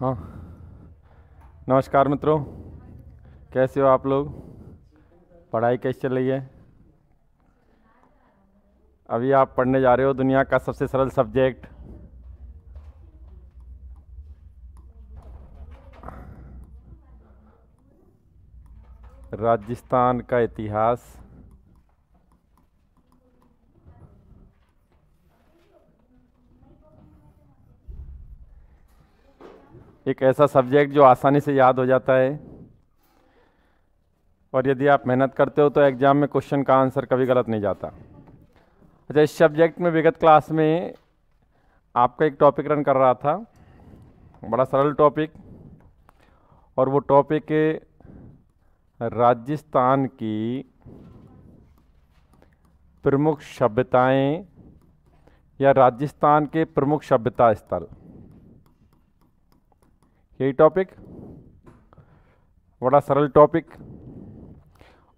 हाँ, नमस्कार मित्रों। कैसे हो आप लोग? पढ़ाई कैसी चल रही है? अभी आप पढ़ने जा रहे हो दुनिया का सबसे सरल सब्जेक्ट, राजस्थान का इतिहास। एक ऐसा सब्जेक्ट जो आसानी से याद हो जाता है, और यदि आप मेहनत करते हो तो एग्जाम में क्वेश्चन का आंसर कभी गलत नहीं जाता। अच्छा, इस सब्जेक्ट में विगत क्लास में आपका एक टॉपिक रन कर रहा था, बड़ा सरल टॉपिक, और वो टॉपिक राजस्थान की प्रमुख सभ्यताएं या राजस्थान के प्रमुख सभ्यता स्थल, यही टॉपिक। बड़ा सरल टॉपिक,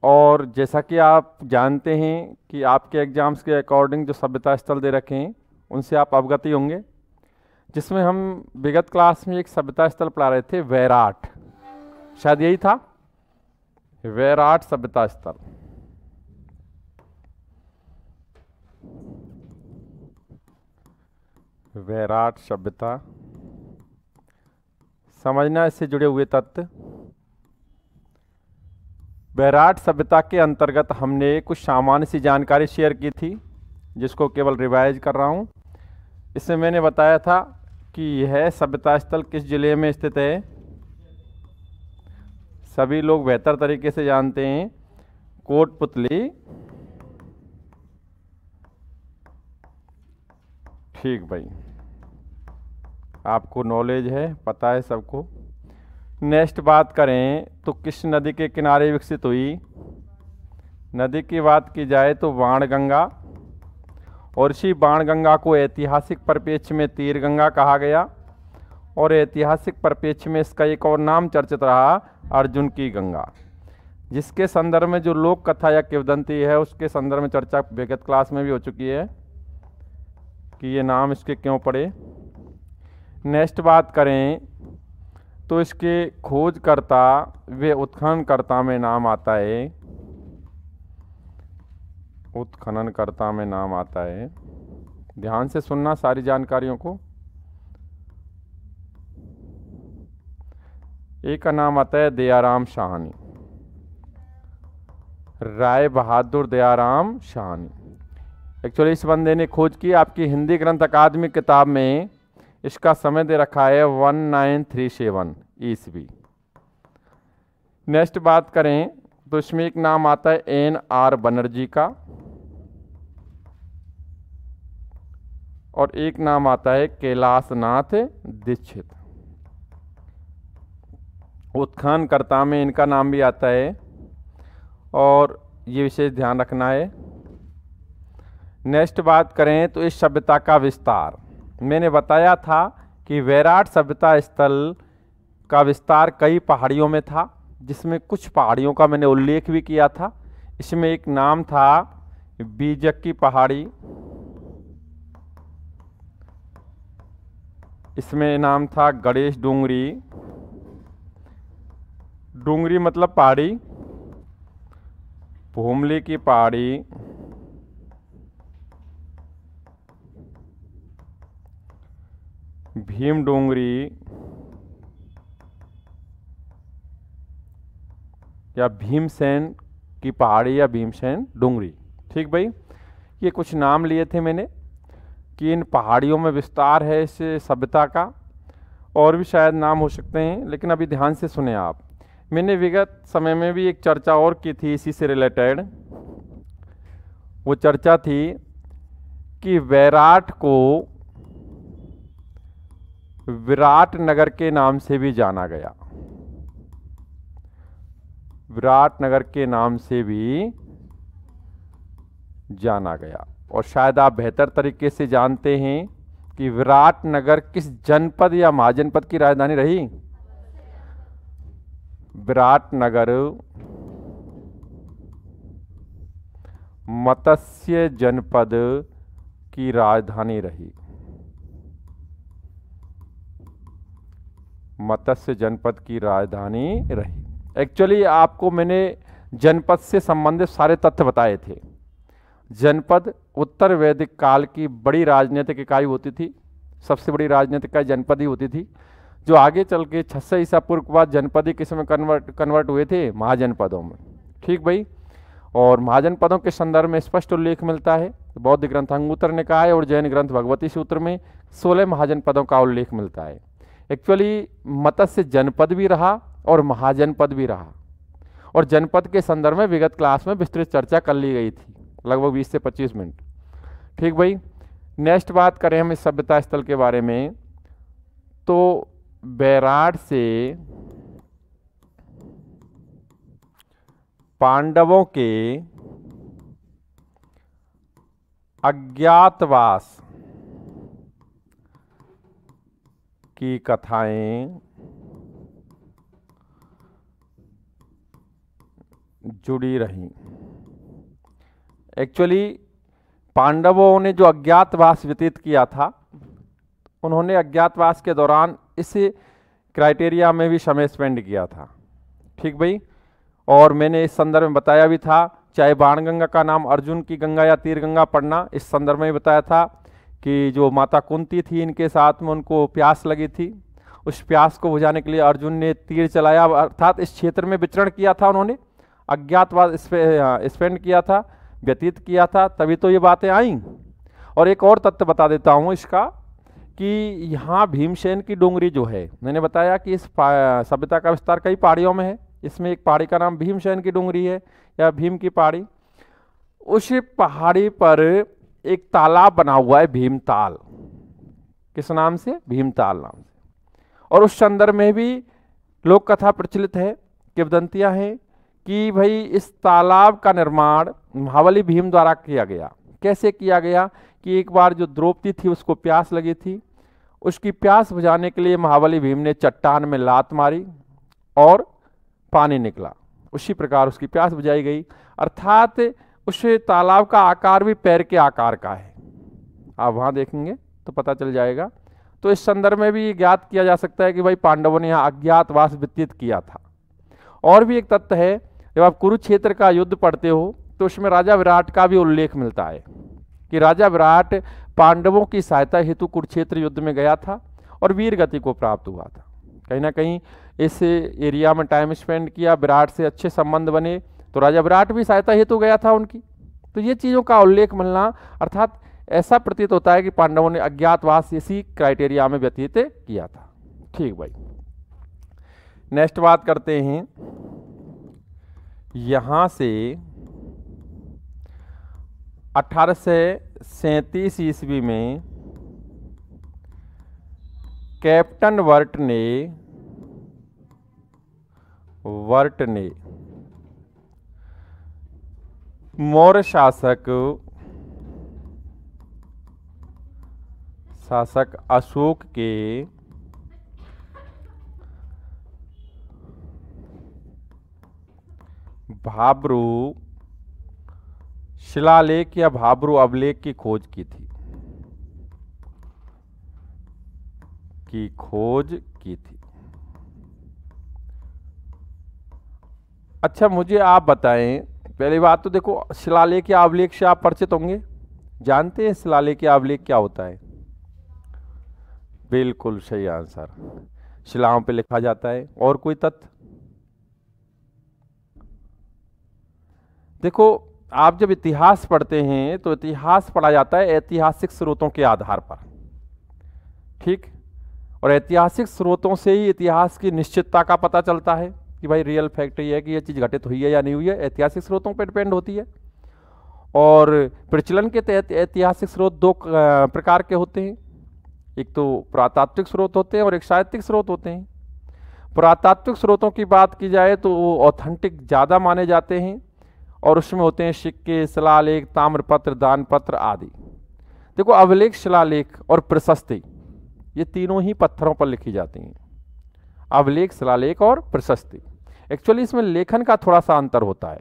और जैसा कि आप जानते हैं कि आपके एग्जाम्स के अकॉर्डिंग जो सभ्यता स्थल दे रखे हैं उनसे आप अवगत ही होंगे, जिसमें हम विगत क्लास में एक सभ्यता स्थल पढ़ा रहे थे, वैराट, शायद यही था, वैराट सभ्यता स्थल। वैराट सभ्यता, समझना इससे जुड़े हुए तथ्य। वैराट सभ्यता के अंतर्गत हमने कुछ सामान्य सी जानकारी शेयर की थी, जिसको केवल रिवाइज कर रहा हूँ। इसमें मैंने बताया था कि यह सभ्यता स्थल किस जिले में स्थित है। सभी लोग बेहतर तरीके से जानते हैं, कोटपुतली। ठीक भाई, आपको नॉलेज है, पता है सबको। नेक्स्ट बात करें तो किस नदी के किनारे विकसित हुई। नदी की बात की जाए तो बाणगंगा, और इसी बाणगंगा को ऐतिहासिक परिप्रेक्ष्य में तीर गंगा कहा गया, और ऐतिहासिक परिप्रेक्ष्य में इसका एक और नाम चर्चित रहा, अर्जुन की गंगा, जिसके संदर्भ में जो लोक कथा या किंवदंती है उसके संदर्भ में चर्चा विगत क्लास में भी हो चुकी है कि ये नाम इसके क्यों पड़े। नेक्स्ट बात करें तो इसके खोजकर्ता व उत्खननकर्ता में नाम आता है, उत्खननकर्ता में नाम आता है। ध्यान से सुनना सारी जानकारियों को। एक का नाम आता है दयाराम साहनी, राय बहादुर दयाराम साहनी। एक्चुअली इस बंदे ने खोज की, आपकी हिंदी ग्रंथ अकादमी किताब में इसका समय दे रखा है 1937 ईस्वी। नेक्स्ट बात करें तो इसमें एक नाम आता है NR बनर्जी का, और एक नाम आता है कैलाशनाथ दीक्षित। उत्खननकर्ता में इनका नाम भी आता है, और ये विशेष ध्यान रखना है। नेक्स्ट बात करें तो इस सभ्यता का विस्तार, मैंने बताया था कि वैराट सभ्यता स्थल का विस्तार कई पहाड़ियों में था, जिसमें कुछ पहाड़ियों का मैंने उल्लेख भी किया था। इसमें एक नाम था बीजक की पहाड़ी, इसमें नाम था गणेश डूंगरी, डूंगरी मतलब पहाड़ी, भूमली की पहाड़ी, भीम डूंगरी या भीमसेन की पहाड़ी या भीमसेन डूंगरी। ठीक भाई, ये कुछ नाम लिए थे मैंने कि इन पहाड़ियों में विस्तार है इस सभ्यता का, और भी शायद नाम हो सकते हैं, लेकिन अभी ध्यान से सुने आप। मैंने विगत समय में भी एक चर्चा और की थी इसी से रिलेटेड। वो चर्चा थी कि वैराट को विराट नगर के नाम से भी जाना गया, विराट नगर के नाम से भी जाना गया। और शायद आप बेहतर तरीके से जानते हैं कि विराट नगर किस जनपद या महाजनपद की राजधानी रही। विराट नगर मत्स्य जनपद की राजधानी रही, मत्स्य जनपद की राजधानी रही। एक्चुअली आपको मैंने जनपद से संबंधित सारे तथ्य बताए थे। जनपद उत्तर वैदिक काल की बड़ी राजनीतिक इकाई होती थी, सबसे बड़ी राजनीतिक इकाई जनपद ही होती थी, जो आगे चल के 600 ईसा पूर्व के बाद जनपद ही किस में कन्वर्ट हुए थे, महाजनपदों में। ठीक भाई। और महाजनपदों के संदर्भ में स्पष्ट उल्लेख मिलता है, बौद्ध ग्रंथ अंगूतर ने कहा है और जैन ग्रंथ भगवती सूत्र में 16 महाजनपदों का उल्लेख मिलता है। एक्चुअली मत्स्य जनपद भी रहा और महाजनपद भी रहा, और जनपद के संदर्भ में विगत क्लास में विस्तृत चर्चा कर ली गई थी, लगभग 20 से 25 मिनट। ठीक भाई। नेक्स्ट बात करें हम इस सभ्यता स्थल के बारे में, तो बैराड से पांडवों के अज्ञातवास की कथाएं जुड़ी रहीं। एक्चुअली पांडवों ने जो अज्ञातवास व्यतीत किया था, उन्होंने अज्ञातवास के दौरान इस क्राइटेरिया में भी समय स्पेंड किया था। ठीक भाई। और मैंने इस संदर्भ में बताया भी था, चाहे बाणगंगा का नाम अर्जुन की गंगा या तीर गंगा पढ़ना, इस संदर्भ में बताया था कि जो माता कुंती थी, इनके साथ में उनको प्यास लगी थी, उस प्यास को बुझाने के लिए अर्जुन ने तीर चलाया, अर्थात इस क्षेत्र में विचरण किया था, उन्होंने अज्ञातवास स्पेंड किया था, व्यतीत किया था, तभी तो ये बातें आई। और एक और तथ्य बता देता हूँ इसका, कि यहाँ भीमसेन की डोंगरी जो है, मैंने बताया कि इस सभ्यता का विस्तार कई पहाड़ियों में है, इसमें एक पहाड़ी का नाम भीमसेन की डोंगरी है या भीम की पहाड़ी। उस पहाड़ी पर एक तालाब बना हुआ है, भीमताल। किस नाम से? भीमताल नाम से। और उस संदर्भ में भी लोक कथा प्रचलित है, किंवदंतियां हैं कि भाई इस तालाब का निर्माण महाबली भीम द्वारा किया गया। कैसे किया गया कि एक बार जो द्रौपदी थी उसको प्यास लगी थी, उसकी प्यास बुझाने के लिए महाबली भीम ने चट्टान में लात मारी और पानी निकला, उसी प्रकार उसकी प्यास बुझाई गई। अर्थात उस तालाब का आकार भी पैर के आकार का है, आप वहाँ देखेंगे तो पता चल जाएगा। तो इस संदर्भ में भी ज्ञात किया जा सकता है कि भाई पांडवों ने यहाँ अज्ञातवास व्यतीत किया था। और भी एक तथ्य है, जब आप कुरुक्षेत्र का युद्ध पढ़ते हो तो उसमें राजा विराट का भी उल्लेख मिलता है कि राजा विराट पांडवों की सहायता हेतु कुरुक्षेत्र युद्ध में गया था और वीर गति को प्राप्त हुआ था। कहीं ना कहीं इस एरिया में टाइम स्पेंड किया, विराट से अच्छे संबंध बने, तो राजा विराट भी सहायता हेतु गया था उनकी। तो ये चीज़ों का उल्लेख मिलना, अर्थात ऐसा प्रतीत होता है कि पांडवों ने अज्ञातवास इसी क्राइटेरिया में व्यतीत किया था। ठीक भाई। नेक्स्ट बात करते हैं, यहाँ से 1837 ईस्वी में कैप्टन वर्ट ने मौर्य शासक अशोक के भाब्रू शिलालेख या भाब्रू अभिलेख की खोज की थी। अच्छा, मुझे आप बताएं, पहली बात तो देखो, शिलालेख या अभिलेख से आप परिचित होंगे, जानते हैं शिलालेख या अभिलेख क्या होता है? बिल्कुल सही आंसर, शिलाओं पे लिखा जाता है। और कोई तथ्य? देखो, आप जब इतिहास पढ़ते हैं तो इतिहास पढ़ा जाता है ऐतिहासिक स्रोतों के आधार पर, ठीक। और ऐतिहासिक स्रोतों से ही इतिहास की निश्चितता का पता चलता है कि भाई रियल फैक्ट ये है कि ये चीज़ घटित हुई है या नहीं हुई है, ऐतिहासिक स्रोतों पर डिपेंड होती है। और प्रचलन के तहत ऐतिहासिक स्रोत दो प्रकार के होते हैं, एक तो पुरातात्विक स्रोत होते हैं और एक साहित्यिक स्रोत होते हैं। पुरातात्विक स्रोतों की बात की जाए तो वो ऑथेंटिक ज़्यादा माने जाते हैं और उसमें होते हैं सिक्के, शिलालेख, ताम्रपत्र, दानपत्र आदि। देखो, अभिलेख, शिलालेख और प्रशस्ति, ये तीनों ही पत्थरों पर लिखी जाती हैं। अभिलेख, शिलालेख और प्रशस्ति। एक्चुअली इसमें लेखन का थोड़ा सा अंतर होता है,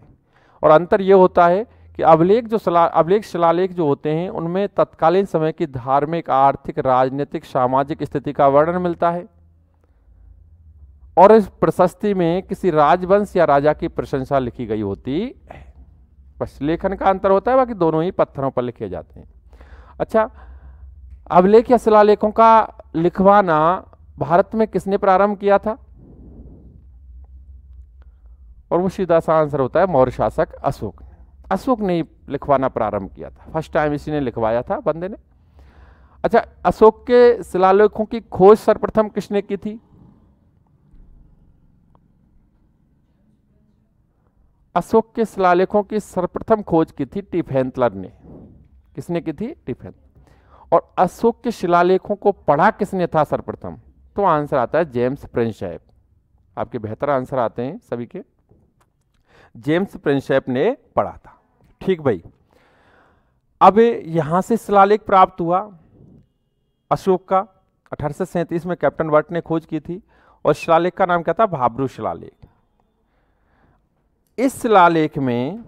और अंतर ये होता है कि अभिलेख शिलालेख जो होते हैं उनमें तत्कालीन समय की धार्मिक, आर्थिक, राजनीतिक, सामाजिक स्थिति का वर्णन मिलता है। और इस प्रशस्ति में किसी राजवंश या राजा की प्रशंसा लिखी गई होती है। बस लेखन का अंतर होता है, बाकी दोनों ही पत्थरों पर लिखे जाते हैं। अच्छा, अभिलेख या शिलालेखों का लिखवाना भारत में किसने प्रारंभ किया था? और वो सीधा सा आंसर होता है मौर्य शासक अशोक ने। अशोक ने ही लिखवाना प्रारंभ किया था, फर्स्ट टाइम इसी ने लिखवाया था बंदे ने। अच्छा, अशोक के शिलालेखों की खोज सर्वप्रथम किसने की थी? अशोक के शिलालेखों की सर्वप्रथम खोज की थी टिफेंतलर ने। किसने की थी? टिफेंतलर। और अशोक के शिलालेखों को पढ़ा किसने था सर्वप्रथम? तो आंसर आता है जेम्स प्रिंसेप। आपके बेहतर आंसर आते हैं सभी के। जेम्स प्रिंसेप ने पढ़ा था। ठीक भाई, अब यहां से शिलालेख प्राप्त हुआ अशोक का। 1837 में कैप्टन बर्ट ने खोज की थी और शिलालेख का नाम क्या था? भाब्रू शिलालेख। इस शिलालेख में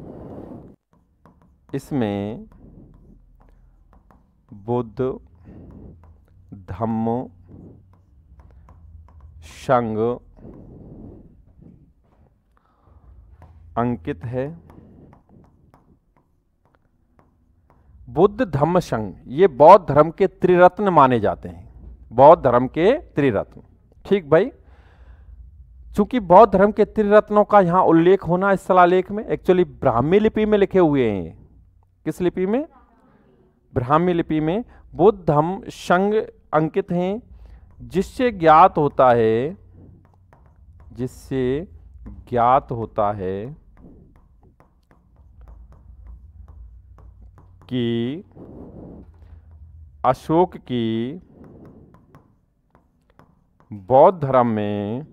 इसमें बुद्ध, धम्म, संघ अंकित है। बुद्ध, धम्म, संघ ये बौद्ध धर्म के त्रिरत्न माने जाते हैं। बौद्ध धर्म के त्रिरत्न। ठीक भाई, चूंकि बौद्ध धर्म के त्रिरत्नों का यहां उल्लेख होना इस शिलालेख में एक्चुअली ब्राह्मी लिपि में लिखे हुए हैं। किस लिपि में? ब्राह्मी लिपि में बुद्ध, धम्म, संघ अंकित हैं, जिससे ज्ञात होता है कि अशोक की बौद्ध धर्म में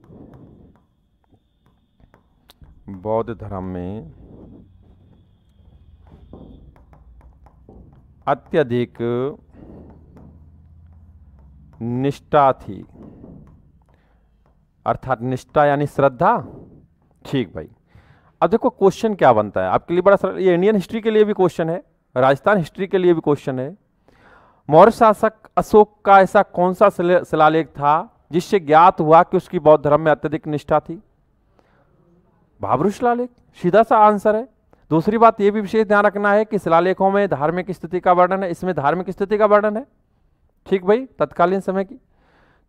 अत्यधिक निष्ठा थी। अर्थात निष्ठा यानी श्रद्धा। ठीक भाई, अब देखो क्वेश्चन क्या बनता है आपके लिए, बड़ा सरल। ये इंडियन हिस्ट्री के लिए भी क्वेश्चन है, राजस्थान हिस्ट्री के लिए भी क्वेश्चन है। मौर्य शासक अशोक का ऐसा कौन सा शिलालेख था जिससे ज्ञात हुआ कि उसकी बौद्ध धर्म में अत्यधिक निष्ठा थी? भाब्रू शिलालेख, सीधा सा आंसर है। दूसरी बात यह भी विशेष ध्यान रखना है कि शिलालेखों में धार्मिक स्थिति का वर्णन है, इसमें धार्मिक स्थिति का वर्णन है। ठीक भाई, तत्कालीन समय की।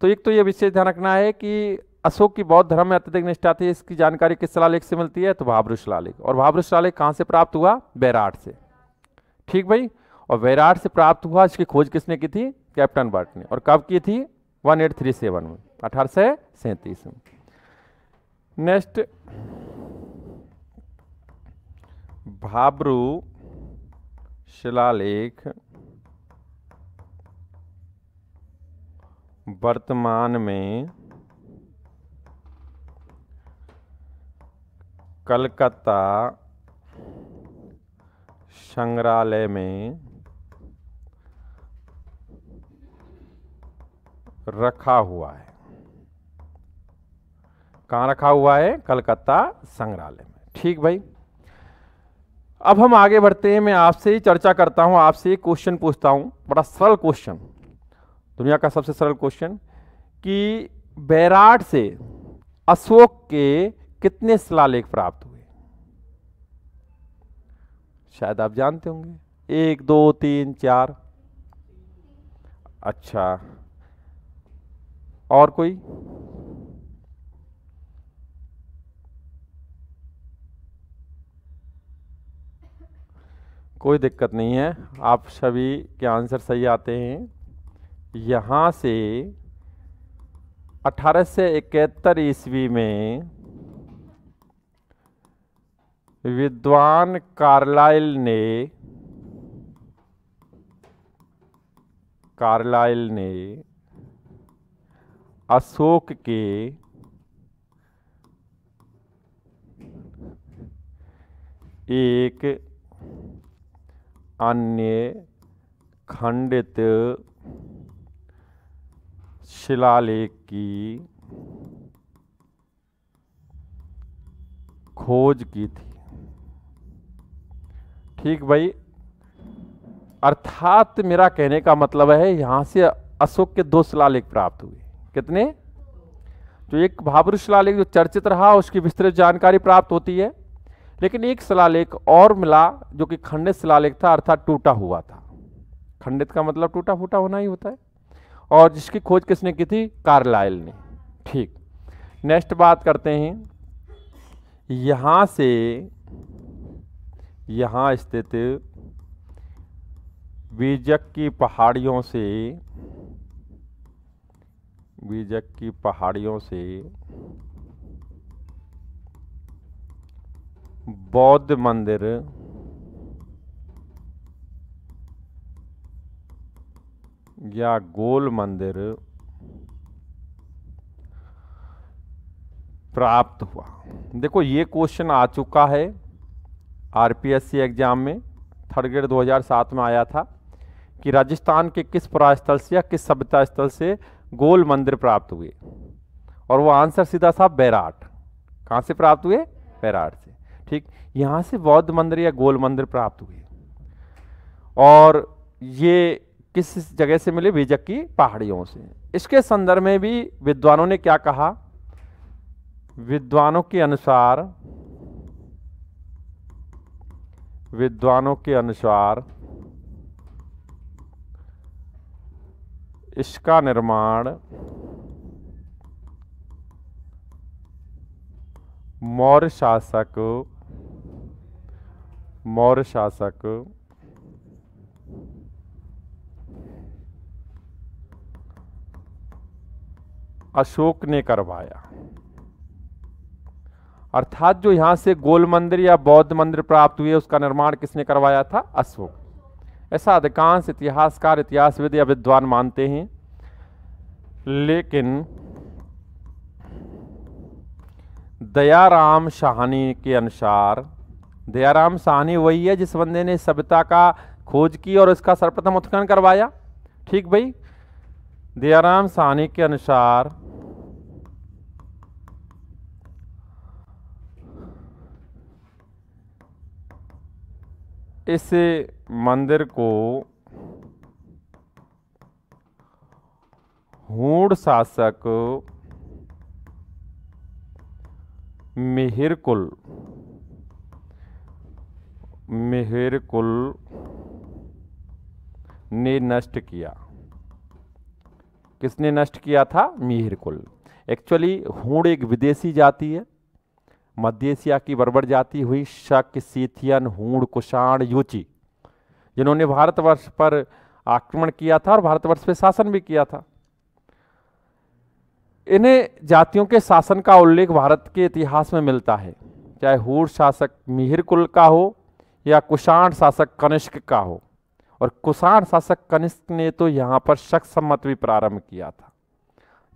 तो एक तो यह विशेष ध्यान रखना है कि अशोक की बौद्ध धर्म में अत्यधिक निष्ठा थी, इसकी जानकारी किस शिलालेख से मिलती है? तो भाब्रू शिलालेख। और भाब्रू शिलालेख कहां से प्राप्त हुआ? बैराट से। ठीक भाई, और बैराट से प्राप्त हुआ। इसकी खोज किसने की थी? कैप्टन बर्ट ने। और कब की थी? 1837 में, 1837 में। नेक्स्ट, भाब्रू शिलालेख वर्तमान में कलकत्ता संग्रहालय में रखा हुआ है। कहाँ रखा हुआ है? कलकत्ता संग्रहालय में। ठीक भाई, अब हम आगे बढ़ते हैं। मैं आपसे ही चर्चा करता हूं, आपसे एक क्वेश्चन पूछता हूं, बड़ा सरल क्वेश्चन, दुनिया का सबसे सरल क्वेश्चन, कि बैराट से अशोक के कितने शिलालेख प्राप्त हुए? शायद आप जानते होंगे। 1, 2, 3, 4। अच्छा, और कोई? कोई दिक्कत नहीं है, आप सभी के आंसर सही आते हैं। यहां से 1871 ईस्वी में विद्वान कार्लाइल ने अशोक के एक अन्य खंडित शिलालेख की खोज की थी। ठीक भाई, अर्थात मेरा कहने का मतलब है यहां से अशोक के 2 शिलालेख प्राप्त हुए। कितने? जो एक भाब्रू शिलालेख जो चर्चित रहा उसकी विस्तृत जानकारी प्राप्त होती है, लेकिन एक शिलालेख और मिला जो कि खंडित शिलालेख था, अर्थात टूटा हुआ था। खंडित का मतलब टूटा फूटा होना ही होता है, और जिसकी खोज किसने की थी? कार्लाइल ने। ठीक, नेक्स्ट बात करते हैं, यहां से यहां स्थित बीजक की पहाड़ियों से बौद्ध मंदिर या गोल मंदिर प्राप्त हुआ। देखो ये क्वेश्चन आ चुका है आरपीएससी एग्जाम में, थर्ड ग्रेड 2007 में आया था कि राजस्थान के किस पुरास्थल से या किस सभ्यता स्थल से गोल मंदिर प्राप्त हुए, और वो आंसर सीधा था बैराट। कहाँ से प्राप्त हुए? बैराट से। ठीक, यहाँ से बौद्ध मंदिर या गोल मंदिर प्राप्त हुए, और ये किस जगह से मिले? बीजक की पहाड़ियों से। इसके संदर्भ में भी विद्वानों ने क्या कहा? विद्वानों के अनुसार इसका निर्माण मौर्य शासक अशोक ने करवाया। अर्थात जो यहां से गोल मंदिर या बौद्ध मंदिर प्राप्त हुए उसका निर्माण किसने करवाया था? अशोक। ऐसा अधिकांश इतिहासकार, इतिहासविद या विद्वान मानते हैं, लेकिन दयाराम साहनी के अनुसार, दयाराम साहनी वही है जिस बंदे ने सभ्यता का खोज की और इसका सर्वप्रथम उत्खनन करवाया। ठीक भाई, दयाराम साहनी के अनुसार इस मंदिर को हूण शासक मिहिरकुल ने नष्ट किया। किसने नष्ट किया था? मिहिरकुल। एक्चुअली हूण एक विदेशी जाति है, मध्य एशिया की बर्बर जाति हुई, शक, सीथियन, हूण, कुषाण, यूची, जिन्होंने भारतवर्ष पर आक्रमण किया था और भारतवर्ष पे शासन भी किया था। इन्हें जातियों के शासन का उल्लेख भारत के इतिहास में मिलता है, चाहे हूण शासक मिहिरकुल का हो या कुषाण शासक कनिष्क का हो। और कुषाण शासक कनिष्क ने तो यहाँ पर शक सम्मत भी प्रारंभ किया था,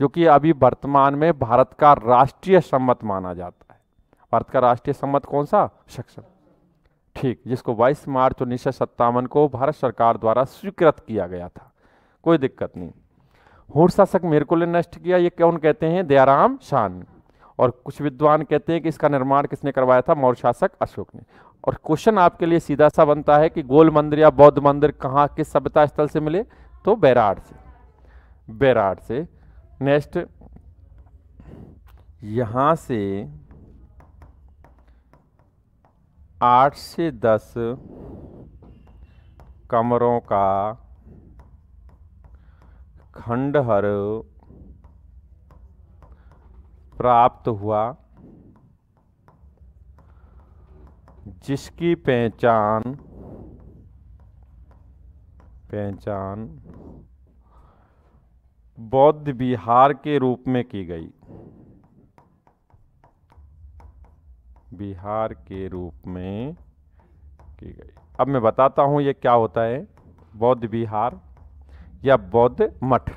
जो कि अभी वर्तमान में भारत का राष्ट्रीय सम्मत माना जाता है। भारत का राष्ट्रीय सम्मत कौन सा? शक सम्मत। ठीक, जिसको 22 मार्च 1957 को भारत सरकार द्वारा स्वीकृत किया गया था। कोई दिक्कत नहीं। हूण शासक मिहिरकुल ने नष्ट किया, ये कौन कहते हैं? दयाराम साहनी। और कुछ विद्वान कहते हैं कि इसका निर्माण किसने करवाया था? मौर्य शासक अशोक ने। और क्वेश्चन आपके लिए सीधा सा बनता है कि गोल मंदिर या बौद्ध मंदिर कहाँ, किस सभ्यता स्थल से मिले? तो बैराट से। नेक्स्ट, यहां से 8 से 10 कमरों का खंडहर प्राप्त हुआ, जिसकी पहचान बौद्ध विहार के रूप में की गई। अब मैं बताता हूं ये क्या होता है बौद्ध विहार या बौद्ध मठ।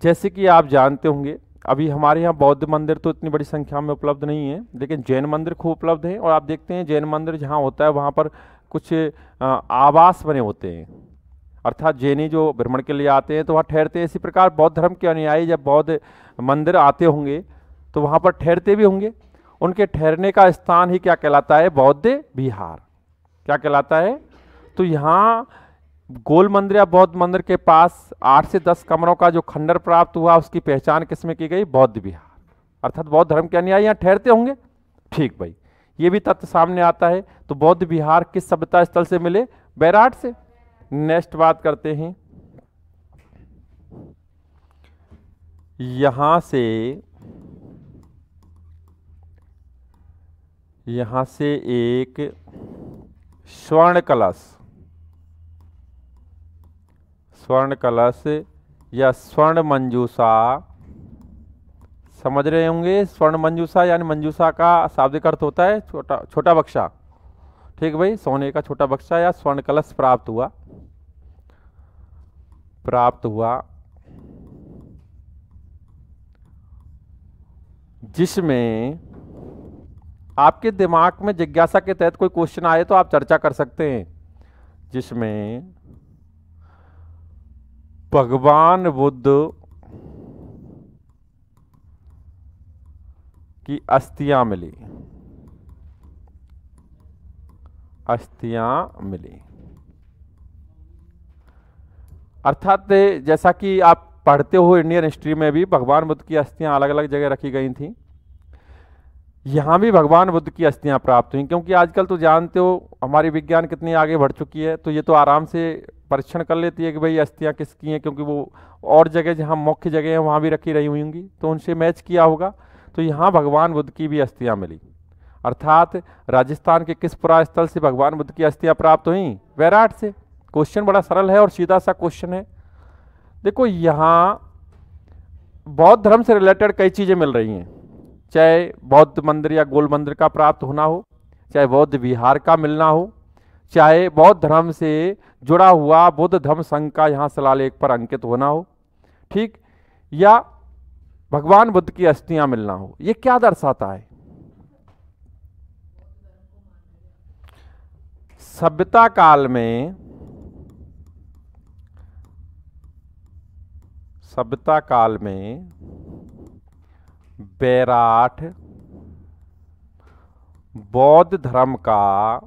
जैसे कि आप जानते होंगे, अभी हमारे यहाँ बौद्ध मंदिर तो इतनी बड़ी संख्या में उपलब्ध नहीं है, लेकिन जैन मंदिर खूब उपलब्ध है। और आप देखते हैं जैन मंदिर जहाँ होता है वहाँ पर कुछ आवास बने होते हैं, अर्थात जैनी जो भ्रमण के लिए आते हैं तो वहाँ ठहरते हैं। इसी प्रकार बौद्ध धर्म के अनुयायी जब बौद्ध मंदिर आते होंगे तो वहाँ पर ठहरते भी होंगे। उनके ठहरने का स्थान ही क्या कहलाता है? बौद्ध विहार। क्या कहलाता है? तो यहाँ गोल मंदिर या बौद्ध मंदिर के पास 8 से 10 कमरों का जो खंडर प्राप्त हुआ, उसकी पहचान किसमें की गई? बौद्ध विहार। अर्थात बौद्ध धर्म के अनुयायी यहाँ ठहरते होंगे। ठीक भाई, ये भी तथ्य सामने आता है। तो बौद्ध विहार किस सभ्यता स्थल से मिले? बैराट से। नेक्स्ट बात करते हैं, यहां से एक स्वर्ण कलश या स्वर्ण मंजूषा, समझ रहे होंगे। स्वर्ण मंजूषा यानी मंजूषा का शाब्दिक अर्थ होता है छोटा बक्सा। ठीक भाई, सोने का छोटा बक्सा या स्वर्ण कलश प्राप्त हुआ जिसमें आपके दिमाग में जिज्ञासा के तहत कोई क्वेश्चन आए तो आप चर्चा कर सकते हैं, जिसमें भगवान बुद्ध की अस्थियां मिली। अर्थात जैसा कि आप पढ़ते हो इंडियन हिस्ट्री में भी भगवान बुद्ध की अस्थियां अलग अलग जगह रखी गई थी। यहां भी भगवान बुद्ध की अस्थियां प्राप्त हुई, क्योंकि आजकल तो जानते हो हमारी विज्ञान कितनी आगे बढ़ चुकी है, तो ये तो आराम से परीक्षण कर लेती है कि भाई अस्थियां किसकी हैं, क्योंकि वो और जगह जहां मुख्य जगह है वहां भी रखी रही हुई होंगी, तो उनसे मैच किया होगा। तो यहाँ भगवान बुद्ध की भी अस्थियां मिली। अर्थात राजस्थान के किस पुरास्थल से भगवान बुद्ध की अस्थियां प्राप्त हुई? बैराट से। क्वेश्चन बड़ा सरल है और सीधा सा क्वेश्चन है। देखो, यहाँ बौद्ध धर्म से रिलेटेड कई चीजें मिल रही हैं, चाहे बौद्ध मंदिर या गोल मंदिर का प्राप्त होना हो, चाहे बौद्ध विहार का मिलना हो, चाहे बौद्ध धर्म से जुड़ा हुआ बुद्ध धर्म संघ का यहाँ शिलालेख पर अंकित होना हो, ठीक, या भगवान बुद्ध की अस्थियां मिलना हो। ये क्या दर्शाता है? सभ्यता काल में बैराट बौद्ध धर्म का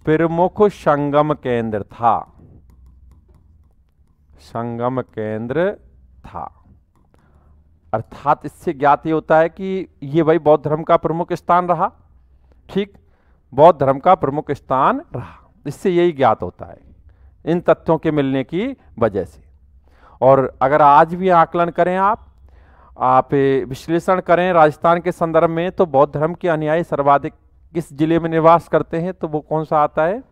प्रमुख संगम केंद्र था। अर्थात इससे ज्ञात ये होता है कि ये भाई बौद्ध धर्म का प्रमुख स्थान रहा। ठीक, बौद्ध धर्म का प्रमुख स्थान रहा, इससे यही ज्ञात होता है इन तथ्यों के मिलने की वजह से। और अगर आज भी आकलन करें, आप विश्लेषण करें राजस्थान के संदर्भ में, तो बौद्ध धर्म के अनुयायी सर्वाधिक किस जिले में निवास करते हैं? तो वो कौन सा आता है?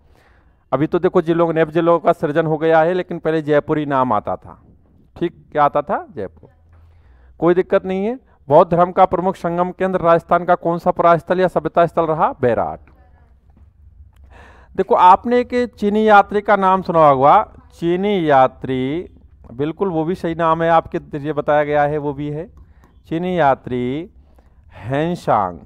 अभी तो देखो नैब जिलों का सृजन हो गया है, लेकिन पहले जयपुरी नाम आता था। ठीक, क्या आता था? जयपुर। कोई दिक्कत नहीं है। बौद्ध धर्म का प्रमुख संगम केंद्र राजस्थान का कौन सा परास्थल या सभ्यता स्थल रहा? बैराट। देखो, आपने एक चीनी यात्री का नाम सुना होगा, चीनी यात्री, बिल्कुल वो भी सही नाम है, आपके जरिए बताया गया है, वो भी है चीनी यात्री हेनसांग।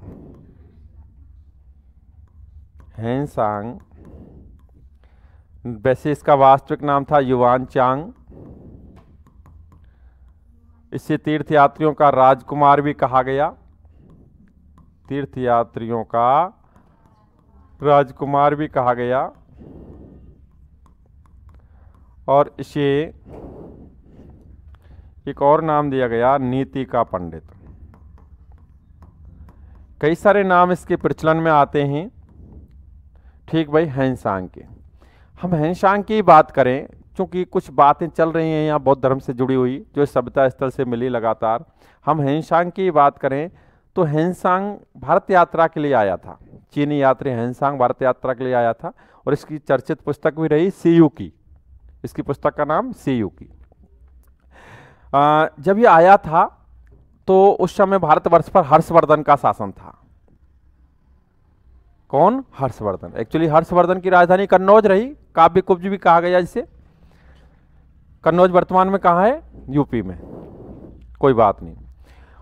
वैसे इसका वास्तविक नाम था युवान चांग। इसे तीर्थयात्रियों का राजकुमार भी कहा गया, तीर्थयात्रियों का राजकुमार भी कहा गया, और इसे एक और नाम दिया गया, नीति का पंडित। कई सारे नाम इसके प्रचलन में आते हैं। ठीक भाई, हेनसांग के, हम हेनसांग की बात करें, क्योंकि कुछ बातें चल रही हैं यहाँ बौद्ध धर्म से जुड़ी हुई जो सभ्यता स्थल से मिली लगातार। हम हेनसांग की बात करें तो हेनसांग भारत यात्रा के लिए आया था। चीनी यात्री हेनसांग भारत यात्रा के लिए आया था, और इसकी चर्चित पुस्तक भी रही सीयू की। इसकी पुस्तक का नाम सीयू की। जब ये आया था तो उस समय भारतवर्ष पर हर्षवर्धन का शासन था। कौन? हर्षवर्धन। एक्चुअली हर्षवर्धन की राजधानी कन्नौज रही, काव्य कुब्ज भी कहा गया जिसे। कन्नौज वर्तमान में कहाँ है? यूपी में। कोई बात नहीं।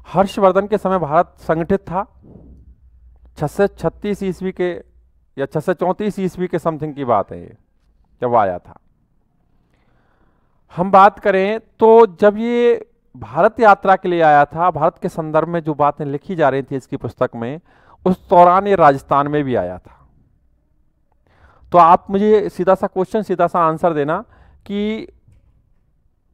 हर्षवर्धन के समय भारत संगठित था। 636 ईस्वी के या 634 ईस्वी के समथिंग की बात है ये, जब आया था। हम बात करें तो जब ये भारत यात्रा के लिए आया था, भारत के संदर्भ में जो बातें लिखी जा रही थी इसकी पुस्तक में, उस दौरान ये राजस्थान में भी आया था। तो आप मुझे सीधा सा क्वेश्चन, सीधा सा आंसर देना कि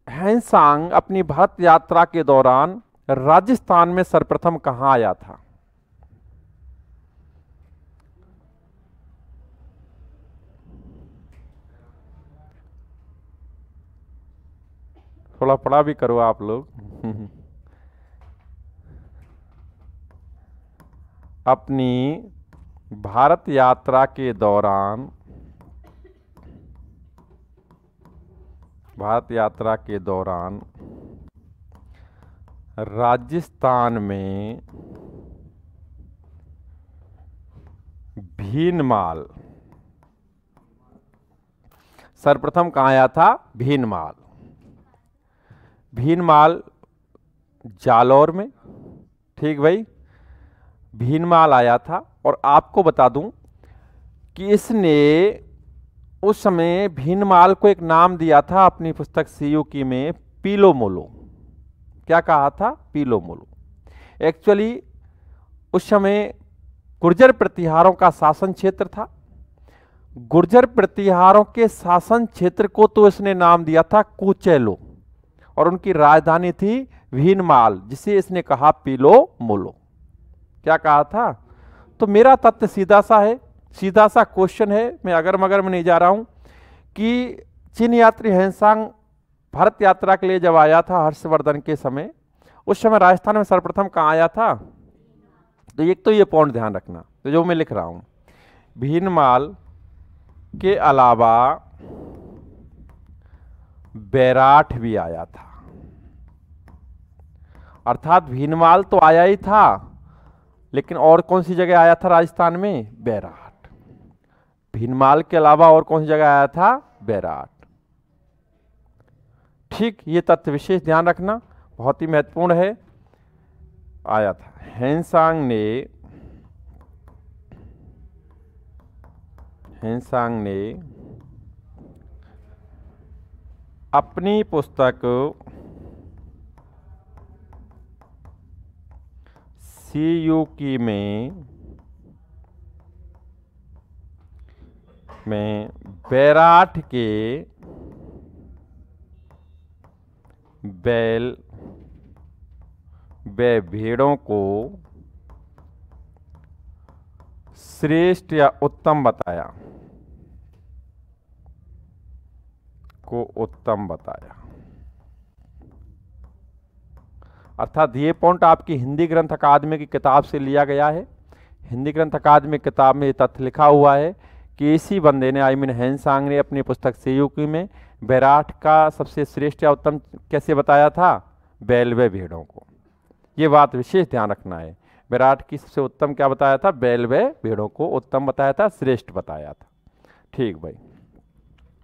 ह्वेनसांग अपनी भारत यात्रा के दौरान राजस्थान में सर्वप्रथम कहां आया था? थोड़ा पढ़ा भी करो आप लोग। अपनी भारत यात्रा के दौरान, भारत यात्रा के दौरान राजस्थान में भीनमाल, सर्वप्रथम कहाँ आया था? भीनमाल। भीनमाल जालौर में, ठीक भाई, भीनमाल आया था। और आपको बता दूं कि इसने उस समय भीनमाल को एक नाम दिया था अपनी पुस्तक सीयूकी में, पीलो मोलो। क्या कहा था? पीलो मोलो। एक्चुअली उस समय गुर्जर प्रतिहारों का शासन क्षेत्र था। गुर्जर प्रतिहारों के शासन क्षेत्र को तो इसने नाम दिया था कुचेलो, और उनकी राजधानी थी भीनमाल, जिसे इसने कहा पीलो मोलो। क्या कहा था? तो मेरा तथ्य सीधा सा है, सीधा सा क्वेश्चन है, मैं अगर मगर में नहीं जा रहा हूं, कि चीन यात्री ह्वेनसांग भारत यात्रा के लिए जब आया था हर्षवर्धन के समय, उस समय राजस्थान में सर्वप्रथम कहाँ आया था? तो एक तो ये पॉइंट ध्यान रखना, तो जो मैं लिख रहा हूं, भीनमाल के अलावा बैराठ भी आया था। अर्थात भीनमाल तो आया ही था, लेकिन और कौन सी जगह आया था राजस्थान में? बैराठ। भीनमाल के अलावा और कौन सी जगह आया था? बैराठ। ठीक, ये तथ्य विशेष ध्यान रखना, बहुत ही महत्वपूर्ण है। आया था। ह्वेनसांग ने अपनी पुस्तक सीयूकी में बैराठ के बैल व भेड़ों को श्रेष्ठ या उत्तम बताया, अर्थात ये पॉइंट आपकी हिंदी ग्रंथ अकादमी की किताब से लिया गया है। हिंदी ग्रंथ अकादमी किताब में ये तथ्य लिखा हुआ है कि इसी बंदे ने, आई मीन ह्वेनसांग ने, अपनी पुस्तक सीयूकी में बैराठ का सबसे श्रेष्ठ या उत्तम कैसे बताया था? बैल व भेड़ों को। ये बात विशेष ध्यान रखना है। बैराठ की सबसे उत्तम क्या बताया था? बैल व भेड़ों को उत्तम बताया था, श्रेष्ठ बताया था। ठीक भाई,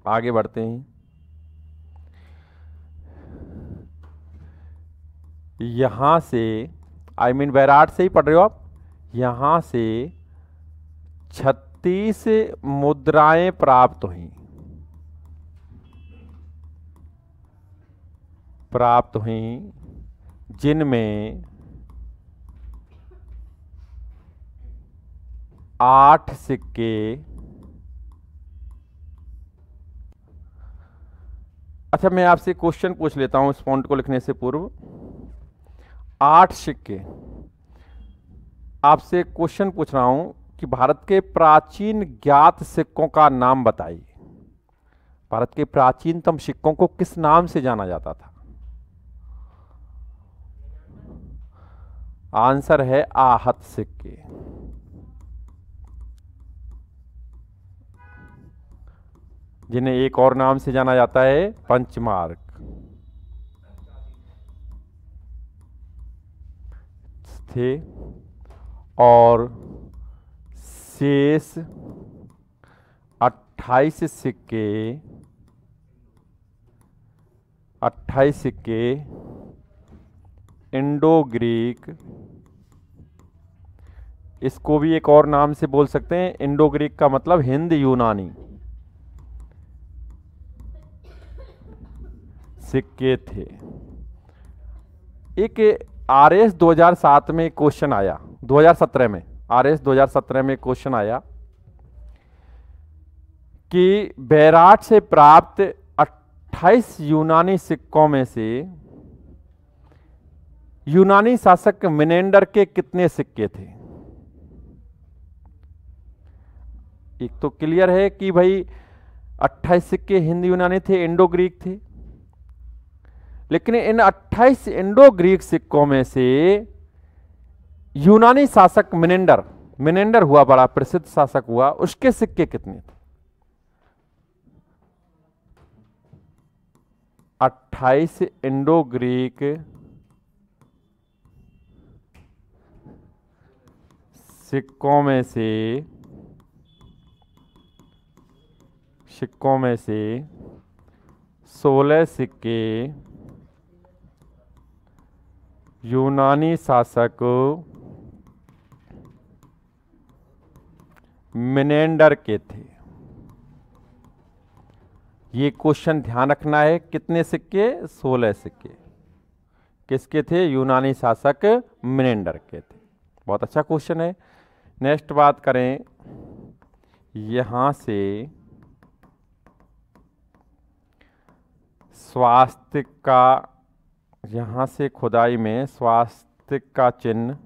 आगे बढ़ते हैं। यहां से, आई मीन बैराठ से ही पढ़ रहे हो आप, यहां से 36 मुद्राएं प्राप्त हुई, जिनमें 8 सिक्के, अच्छा मैं आपसे क्वेश्चन पूछ लेता हूं इस पॉइंट को लिखने से पूर्व। 8 सिक्के, आपसे क्वेश्चन पूछ रहा हूं कि भारत के प्राचीन ज्ञात सिक्कों का नाम बताइए। भारत के प्राचीनतम सिक्कों को किस नाम से जाना जाता था? आंसर है आहत सिक्के। जिन्हें एक और नाम से जाना जाता है पंचमार्क थे। और शेष 28 सिक्के इंडो ग्रीक, इसको भी एक और नाम से बोल सकते हैं, इंडो ग्रीक का मतलब हिंद यूनानी सिक्के थे। एक आरएस 2007 में क्वेश्चन आया, 2017 में आरएस 2017 में क्वेश्चन आया कि बैराट से प्राप्त 28 यूनानी सिक्कों में से यूनानी शासक मिनेंडर के कितने सिक्के थे? एक तो क्लियर है कि भाई 28 सिक्के हिंदी यूनानी थे, इंडो ग्रीक थे, लेकिन इन 28 इंडो ग्रीक सिक्कों में से यूनानी शासक मिनेंडर हुआ, बड़ा प्रसिद्ध शासक हुआ, उसके सिक्के कितने थे? 28 इंडो ग्रीक सिक्कों में से 16 सिक्के यूनानी शासक मिनेंडर के थे। ये क्वेश्चन ध्यान रखना है, कितने सिक्के? 16 सिक्के। किसके थे? यूनानी शासक मिनेंडर के थे। बहुत अच्छा क्वेश्चन है। नेक्स्ट बात करें, यहां से स्वास्तिक का, यहां से खुदाई में स्वास्तिक का चिन्ह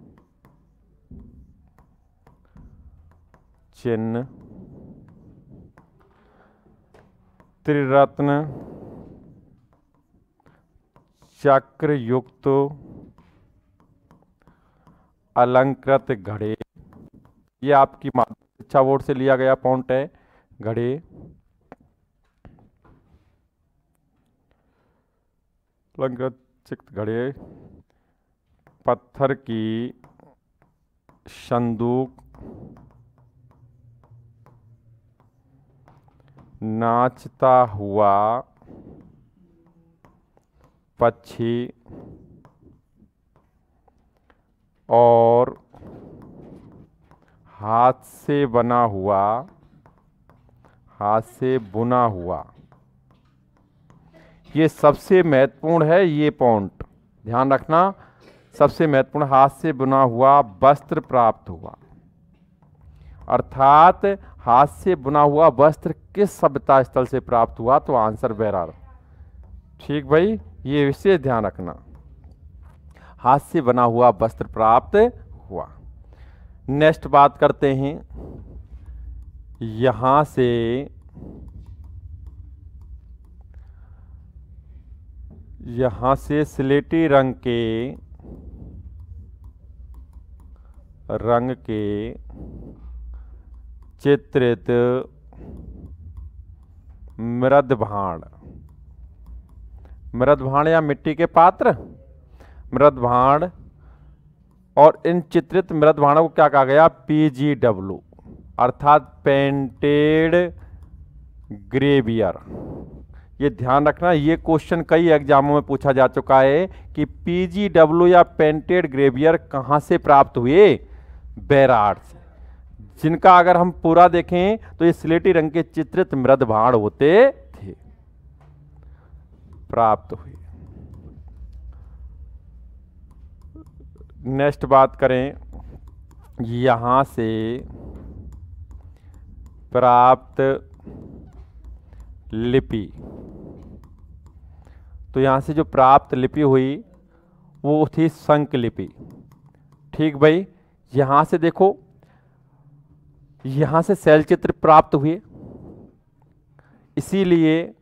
त्रिरत्न चक्र युक्त अलंकृत घड़े, ये आपकी माध्यमिक शिक्षा बोर्ड से लिया गया पॉइंट है। घड़े अलंकृत चित्त घड़े, पत्थर की संदूक, नाचता हुआ पक्षी और हाथ से बुना हुआ, ये सबसे महत्वपूर्ण है। ये पॉइंट ध्यान रखना, सबसे महत्वपूर्ण, हाथ से बुना हुआ वस्त्र प्राप्त हुआ। अर्थात हाथ से बुना हुआ वस्त्र किस सभ्यता स्थल से प्राप्त हुआ? तो आंसर बैरार। ठीक भाई, ये विशेष ध्यान रखना, हाथ से बना हुआ वस्त्र प्राप्त हुआ। नेक्स्ट बात करते हैं, यहां से स्लेटी रंग के चित्रित मृदभांड या मिट्टी के पात्र, मृदभांड, और इन चित्रित मृदभांडों को क्या कहा गया? PGW, अर्थात पेंटेड ग्रेवियर। ये ध्यान रखना, ये क्वेश्चन कई एग्जामों में पूछा जा चुका है कि PGW या पेंटेड ग्रेवियर कहाँ से प्राप्त हुए? बैराट से। जिनका अगर हम पूरा देखें तो ये स्लेटी रंग के चित्रित मृदभांड होते थे, प्राप्त हुए। नेक्स्ट बात करें, यहां से प्राप्त लिपि, तो यहां से जो प्राप्त लिपि हुई वो थी शंख लिपि। ठीक भाई, यहां से देखो, यहां से शैल चित्र प्राप्त हुए, इसीलिए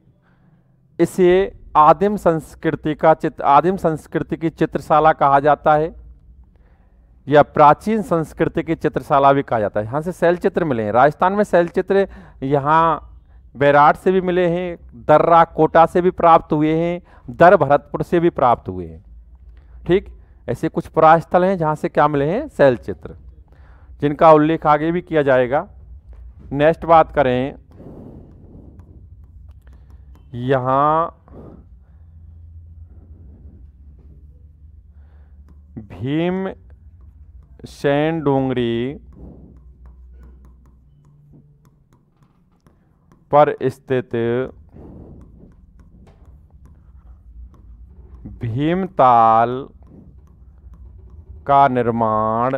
इसे आदिम संस्कृति की चित्रशाला कहा जाता है, या प्राचीन संस्कृति की चित्रशाला भी कहा जाता है। यहां से शैल चित्र मिले हैं। राजस्थान में शैल चित्र यहाँ बैराट से भी मिले हैं, दर्रा कोटा से भी प्राप्त हुए हैं, दर भरतपुर से भी प्राप्त हुए हैं। ठीक, ऐसे कुछ पुरास्थल हैं जहां से क्या मिले हैं? शैल चित्र, जिनका उल्लेख आगे भी किया जाएगा। नेक्स्ट बात करें, यहां भीम सैन डोंगरी पर स्थित भीमताल का निर्माण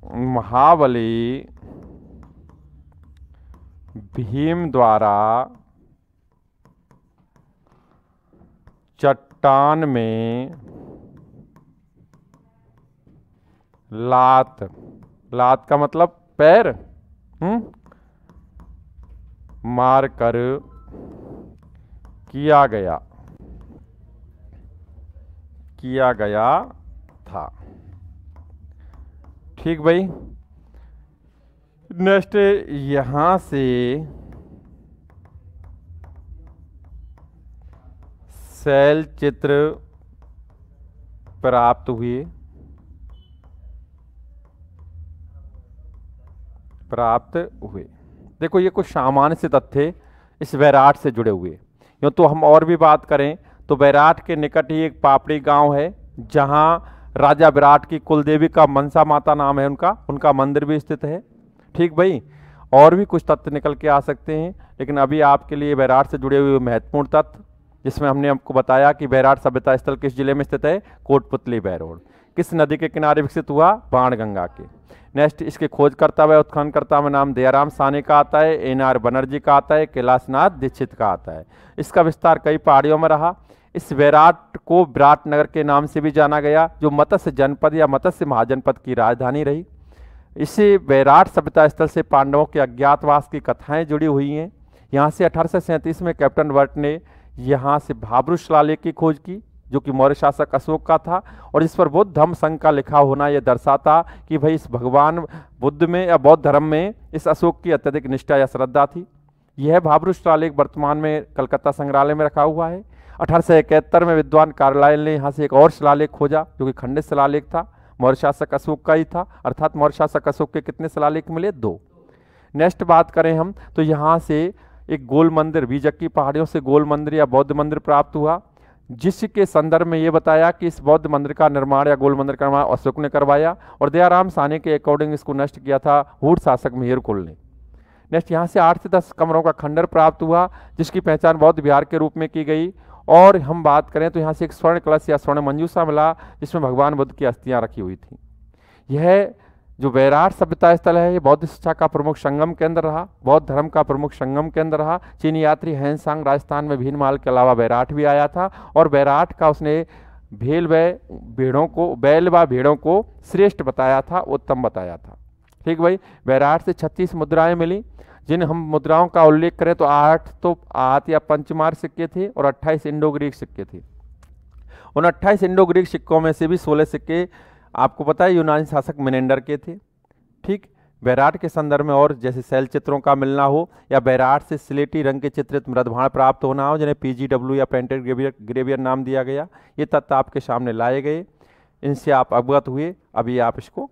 महाबली भीम द्वारा चट्टान में लात, लात का मतलब पैर, मारकर किया गया था। ठीक भाई। नेक्स्ट, यहां से शैल चित्र प्राप्त हुए, देखो ये कुछ सामान्य से तथ्य इस बैराट से जुड़े हुए। यूँ तो हम और भी बात करें तो बैराट के निकट ही एक पापड़ी गांव है जहां राजा विराट की कुलदेवी का मनसा माता नाम है उनका मंदिर भी स्थित है। ठीक भाई। और भी कुछ तथ्य निकल के आ सकते हैं, लेकिन अभी आपके लिए बैराट से जुड़े हुए महत्वपूर्ण तथ्य, जिसमें हमने आपको बताया कि बैराट सभ्यता स्थल किस जिले में स्थित है, कोटपुतली बैरोड। किस नदी के किनारे विकसित हुआ, बाणगंगा के। नेक्स्ट, इसके खोजकर्ता व उत्खननकर्ता में नाम दयाराम साहनी का आता है, एन.आर. बनर्जी का आता है, कैलाशनाथ दीक्षित का आता है। इसका विस्तार कई पहाड़ियों में रहा। इस बैराट को विराट नगर के नाम से भी जाना गया, जो मत्स्य जनपद या मत्स्य महाजनपद की राजधानी रही। इसे बैराट सभ्यता स्थल से पांडवों के अज्ञातवास की कथाएं जुड़ी हुई हैं। यहाँ से 1837 में कैप्टन वर्ट ने यहाँ से भाब्रू शिलालेख की खोज की, जो कि मौर्य शासक अशोक का था, और इस पर बुद्ध धम्म संघ का लिखा होना यह दर्शाता कि भाई इस भगवान बुद्ध में या बौद्ध धर्म में इस अशोक की अत्यधिक निष्ठा या श्रद्धा थी। यह भाब्रू शिलालेख वर्तमान में कलकत्ता संग्रहालय में रखा हुआ है। 1871 में विद्वान कार्लाइल ने यहाँ से एक और शिलालेख खोजा, जो कि खंडित शिलालेख था, मौर्य शासक अशोक का ही था। अर्थात मौर्य शासक अशोक के कितने शिलालेख मिले, 2। नेक्स्ट बात करें हम तो यहाँ से एक गोल मंदिर, बीजक की पहाड़ियों से गोल मंदिर या बौद्ध मंदिर प्राप्त हुआ, जिसके संदर्भ में ये बताया कि इस बौद्ध मंदिर का निर्माण या गोल मंदिर का निर्माण अशोक ने करवाया, और दयाराम साहनी के अकॉर्डिंग इसको नष्ट किया था हूण शासक मेहरकुल ने। नेक्स्ट, यहाँ से 8 से 10 कमरों का खंडर प्राप्त हुआ, जिसकी पहचान बौद्ध विहार के रूप में की गई। और हम बात करें तो यहाँ से एक स्वर्ण कलश या स्वर्ण मंजूषा मिला, जिसमें भगवान बुद्ध की अस्थियां रखी हुई थी। यह जो बैराट सभ्यता स्थल है, ये बौद्ध शिक्षा का प्रमुख संगम केंद्र रहा, बौद्ध धर्म का प्रमुख संगम केंद्र रहा। चीनी यात्री हैंसांग राजस्थान में भीनमाल के अलावा बैराट भी आया था, और बैराट का उसने बैल व भेड़ों को श्रेष्ठ बताया था, उत्तम बताया था। ठीक भाई। बैराट से 36 मुद्राएं मिली, जिन हम मुद्राओं का उल्लेख करें तो 8 तो आत या पंचमार सिक्के थे और 28 इंडो ग्रीक सिक्के थे। उन 28 इंडो ग्रीक सिक्कों में से भी 16 सिक्के आपको पता है यूनानी शासक मिनेंडर के थे। ठीक। बैराट के संदर्भ में और जैसे शैल चित्रों का मिलना हो, या बैराट से स्लेटी रंग के चित्रित मृदभाण प्राप्त होना हो, जिन्हें PGW या पेंटेड ग्रेवियर नाम दिया गया, ये तथ्य आपके सामने लाए गए, इनसे आप अवगत हुए। अभी आप इसको